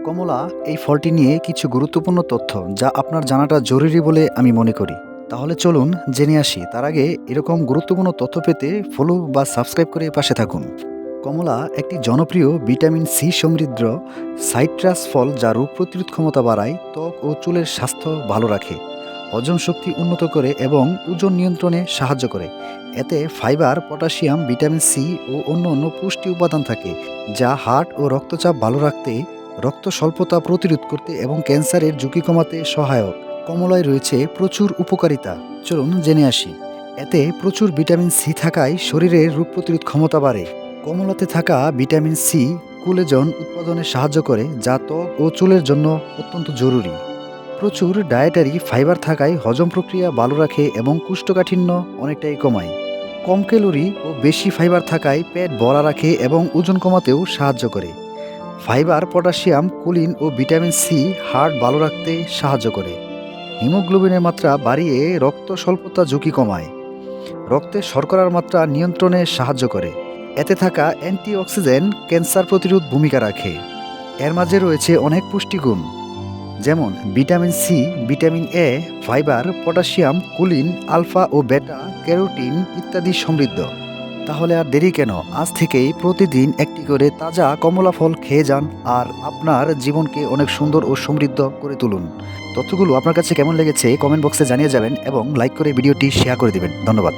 কমলা এই ফলটি নিয়ে কিছু গুরুত্বপূর্ণ তথ্য যা আপনার জানাটা জরুরি বলে আমি মনে করি। তাহলে চলুন জেনে আসি। তার আগে এরকম গুরুত্বপূর্ণ তথ্য পেতে ফলো বা সাবস্ক্রাইব করে পাশে থাকুন। কমলা একটি জনপ্রিয় ভিটামিন সি সমৃদ্ধ সাইট্রাস ফল যা রোগ প্রতিরোধ ক্ষমতা বাড়ায়, ত্বক ও চুলের স্বাস্থ্য ভালো রাখে, হজম শক্তি উন্নত করে এবং ওজন নিয়ন্ত্রণে সাহায্য করে। এতে ফাইবার, পটাশিয়াম, ভিটামিন সি ও অন্য পুষ্টি উপাদান থাকে যা হার্ট ও রক্তচাপ ভালো রাখতে, রক্ত স্বল্পতা প্রতিরোধ করতে এবং ক্যান্সারের ঝুঁকি কমাতে সহায়ক। কমলায় রয়েছে প্রচুর উপকারিতা। চলুন জেনে আসি। এতে প্রচুর ভিটামিন সি থাকায় শরীরের রোগ প্রতিরোধ ক্ষমতা বাড়ে। কমলাতে থাকা ভিটামিন সি কোলেজন উৎপাদনে সাহায্য করে, যা ত্বক ও চুলের জন্য অত্যন্ত জরুরি। প্রচুর ডায়েটারি ফাইবার থাকায় হজম প্রক্রিয়া ভালো রাখে এবং কোষ্ঠকাঠিন্য অনেকটাই কমায়। কম ক্যালোরি ও বেশি ফাইবার থাকায় পেট ভরা রাখে এবং ওজন কমাতেও সাহায্য করে। ফাইবার, পটাশিয়াম, কোলিন ও ভিটামিন সি হার্ট ভালো রাখতে সাহায্য করে। হিমোগ্লোবিনের মাত্রা বাড়িয়ে রক্ত স্বল্পতা ঝুঁকি কমায়। রক্তে শর্করার মাত্রা নিয়ন্ত্রণে সাহায্য করে। এতে থাকা অ্যান্টিঅক্সিডেন্ট ক্যান্সার প্রতিরোধ ভূমিকা রাখে। এর মাঝে রয়েছে অনেক পুষ্টিগুণ, যেমন vitamin C, vitamin A, fibre, potassium, choline, alpha ও বেটা ক্যারোটিন ইত্যাদি সমৃদ্ধ। তাহলে আর দেরি কেন? আজ থেকেই প্রতিদিন একটি করে তাজা কমলা ফল খেয়ে যান আর আপনার জীবনকে অনেক সুন্দর ও সমৃদ্ধ করে তুলুন। তথ্যগুলো আপনার কাছে কেমন লেগেছে কমেন্ট বক্সে জানিয়ে যাবেন এবং লাইক করে ভিডিওটি শেয়ার করে দিবেন। ধন্যবাদ।